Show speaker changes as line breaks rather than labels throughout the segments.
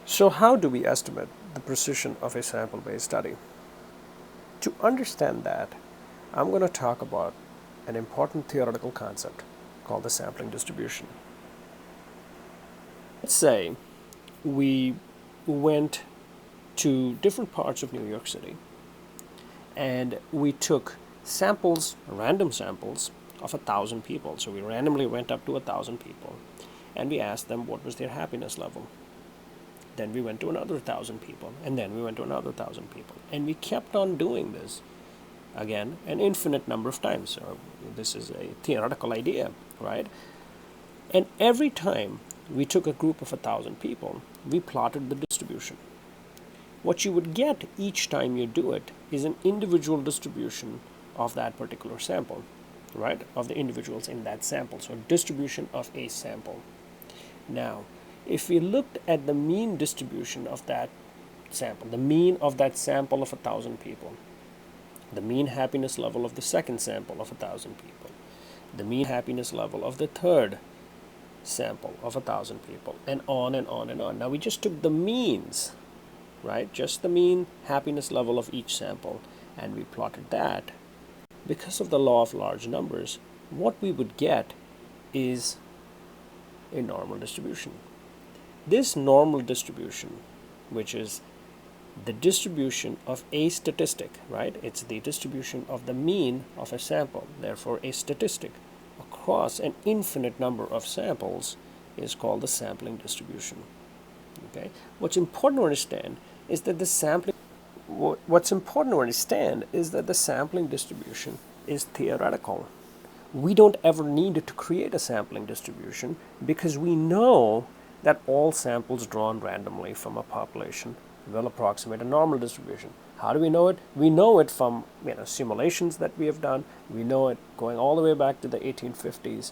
So how do we estimate the precision of a sample-based study? To understand that, I'm going to talk about an important theoretical concept called the sampling distribution. Let's say we went to different parts of New York City and we took samples, random samples of 1,000 people. So we randomly went up to 1,000 people and we asked them what was their happiness level. Then we went to another 1,000 people, and then we went to another 1,000 people. And we kept on doing this, again, an infinite number of times. So this is a theoretical idea, right? And every time we took a group of 1,000 people, we plotted the distribution. What you would get each time you do it is an individual distribution of that particular sample, right? Of the individuals in that sample. So distribution of a sample. Now, if we looked at the mean distribution of that sample, the mean of that sample of 1,000 people, the mean happiness level of the second sample of 1,000 people, the mean happiness level of the third sample of 1,000 people, and on and on and on. Now we just took the means, right? Just the mean happiness level of each sample, and we plotted that. Because of the law of large numbers, what we would get is a normal distribution. This normal distribution, which is the distribution of a statistic, right? It's the distribution of the mean of a sample. Therefore, a statistic across an infinite number of samples is called the sampling distribution. Okay? What's important to understand is that the sampling distribution is theoretical. We don't ever need to create a sampling distribution because we know that all samples drawn randomly from a population will approximate a normal distribution. How do we know it? We know it from simulations that we have done. We know it going all the way back to the 1850s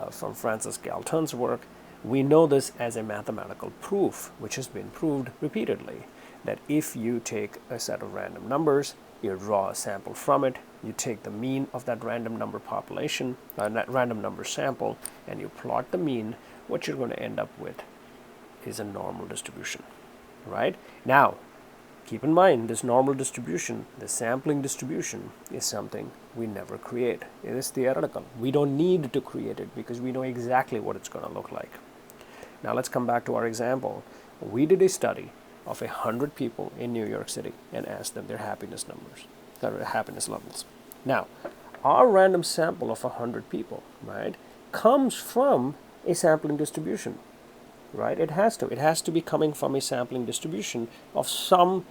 from Francis Galton's work. We know this as a mathematical proof, which has been proved repeatedly, that if you take a set of random numbers, you draw a sample from it, you take the mean of that random number population, that random number sample, and you plot the mean, what you're going to end up with is a normal distribution, right? Now, keep in mind, this normal distribution, the sampling distribution, is something we never create. It is theoretical. We don't need to create it because we know exactly what it's going to look like. Now let's come back to our example. We did a study of 100 people in New York City and asked them their happiness numbers, their happiness levels. Now, our random sample of 100 people, right, comes from a sampling distribution, right? It has to be coming from a sampling distribution of some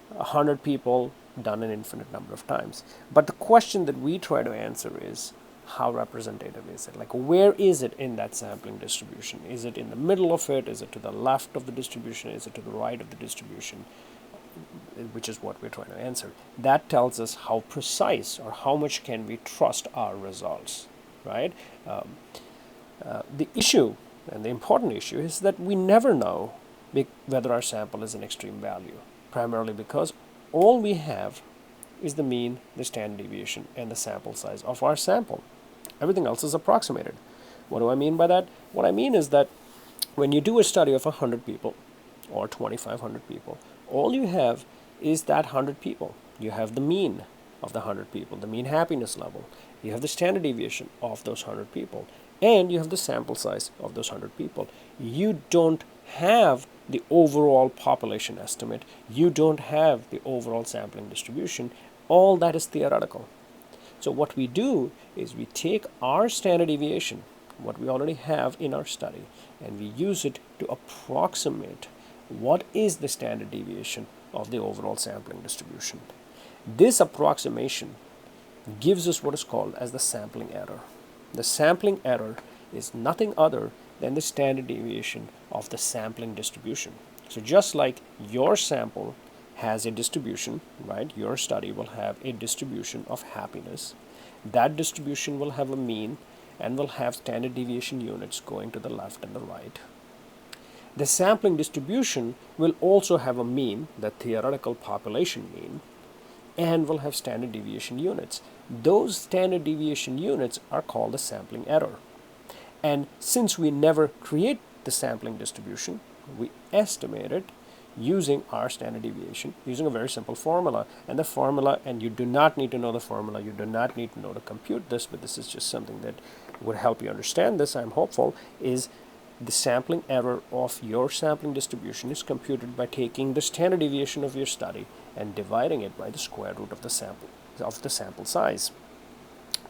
100 people done an infinite number of times. But the question that we try to answer is, how representative is it? Like, where is it in that sampling distribution? Is it in the middle of it? Is it to the left of the distribution? Is it to the right of the distribution? Which is what we're trying to answer. That tells us how precise or how much can we trust our results, right? The issue, and the important issue, is that we never know whether our sample is an extreme value, primarily because all we have is the mean, the standard deviation, and the sample size of our sample. Everything else is approximated. What do I mean by that? What I mean is that when you do a study of 100 people or 2,500 people, all you have is that 100 people. You have the mean of the 100 people, the mean happiness level. You have the standard deviation of those 100 people, and you have the sample size of those 100 people. You don't have the overall population estimate. You don't have the overall sampling distribution. All that is theoretical. So what we do is we take our standard deviation, what we already have in our study, and we use it to approximate what is the standard deviation of the overall sampling distribution. This approximation gives us what is called as the sampling error. The sampling error is nothing other than the standard deviation of the sampling distribution. So just like your sample has a distribution, right? Your study will have a distribution of happiness. That distribution will have a mean and will have standard deviation units going to the left and the right. The sampling distribution will also have a mean, the theoretical population mean, and will have standard deviation units. Those standard deviation units are called the sampling error. And since we never create the sampling distribution, We estimate it using our standard deviation, using a very simple formula. And the formula, and you do not need to know the formula, you do not need to know to compute this, but this is just something that would help you understand this, I'm hopeful, is the sampling error of your sampling distribution is computed by taking the standard deviation of your study and dividing it by the square root of the sample size.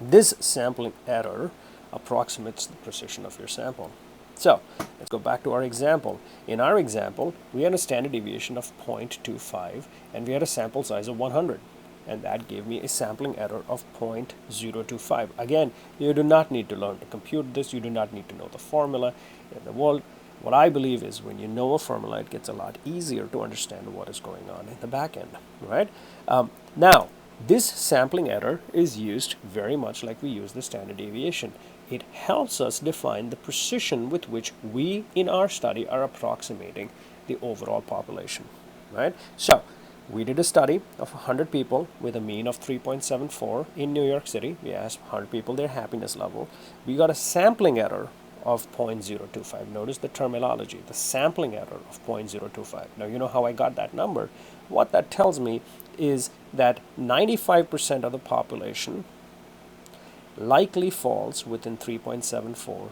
This sampling error approximates the precision of your sample. So let's go back to our example. In our example, we had a standard deviation of 0.25 and we had a sample size of 100. And that gave me a sampling error of 0.025. Again, you do not need to learn to compute this. You do not need to know the formula. In the world, what I believe is when you know a formula, it gets a lot easier to understand what is going on in the back end, right? Now, this sampling error is used very much like we use the standard deviation. It helps us define the precision with which we in our study are approximating the overall population, right? So we did a study of 100 people with a mean of 3.74 in New York City. We asked 100 people their happiness level. We got a sampling error of 0.025. Notice the terminology, the sampling error of 0.025. Now you know how I got that number. What that tells me is that 95% of the population likely falls within 3.74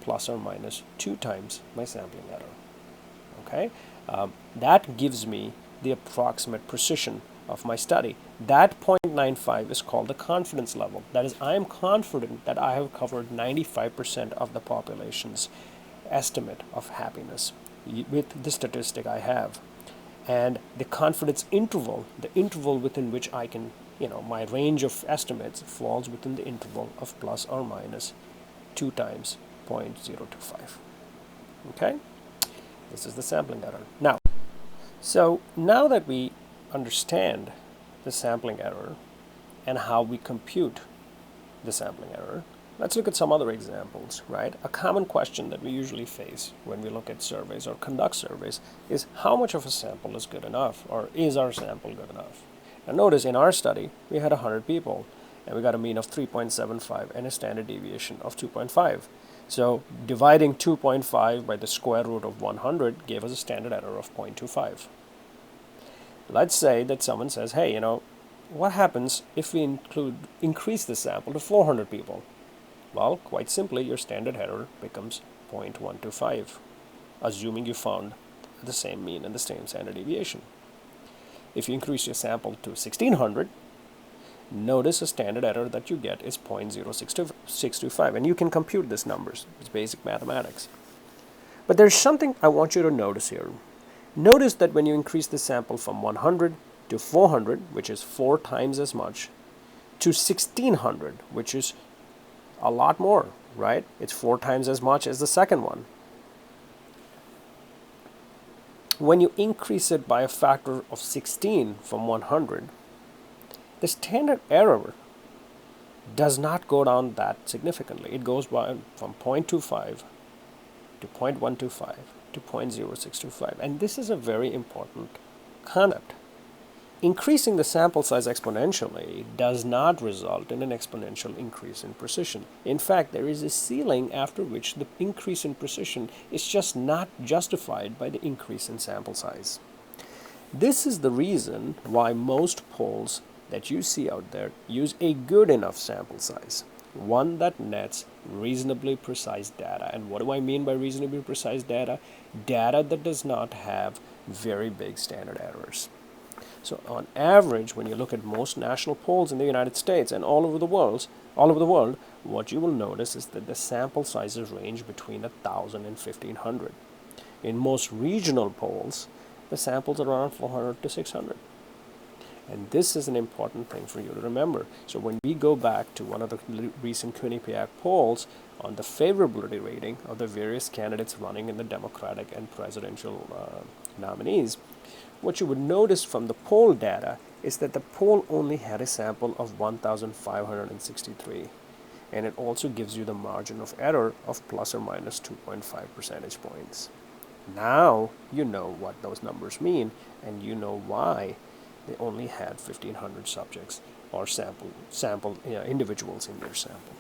plus or minus 2 times my sampling error. Okay, that gives me the approximate precision of my study. That 0.95 is called the confidence level. That is, I am confident that I have covered 95% of the population's estimate of happiness with the statistic I have. And the confidence interval, the interval within which I can, my range of estimates falls within the interval of plus or minus 2 times 0.025. Okay? This is the sampling error. Now that we understand the sampling error and how we compute the sampling error, let's look at some other examples, right? A common question that we usually face when we look at surveys or conduct surveys is how much of a sample is good enough, or is our sample good enough? Now notice in our study, we had 100 people and we got a mean of 3.75 and a standard deviation of 2.5. So dividing 2.5 by the square root of 100 gave us a standard error of 0.25. Let's say that someone says, hey, what happens if we increase the sample to 400 people? Well, quite simply, your standard error becomes 0.125, assuming you found the same mean and the same standard deviation. If you increase your sample to 1600, notice the standard error that you get is 0.0625, and you can compute these numbers. It's basic mathematics. But there's something I want you to notice here. Notice that when you increase the sample from 100 to 400, which is 4 times as much, to 1600, which is a lot more, right? It's 4 times as much as the second one. When you increase it by a factor of 16 from 100, the standard error does not go down that significantly. It goes from 0.25 to 0.125 to 0.0625. And this is a very important concept. Increasing the sample size exponentially does not result in an exponential increase in precision. In fact, there is a ceiling after which the increase in precision is just not justified by the increase in sample size. This is the reason why most polls that you see out there use a good enough sample size, one that nets reasonably precise data. And what do I mean by reasonably precise data? Data that does not have very big standard errors. So on average, when you look at most national polls in the United States and all over the world, what you will notice is that the sample sizes range between 1,000 and 1,500. In most regional polls, the samples are around 400 to 600. And this is an important thing for you to remember. So when we go back to one of the recent Quinnipiac polls on the favorability rating of the various candidates running in the Democratic and presidential nominees, what you would notice from the poll data is that the poll only had a sample of 1,563. And it also gives you the margin of error of plus or minus 2.5 percentage points. Now you know what those numbers mean, and you know why they only had 1,500 subjects or individuals in their sample.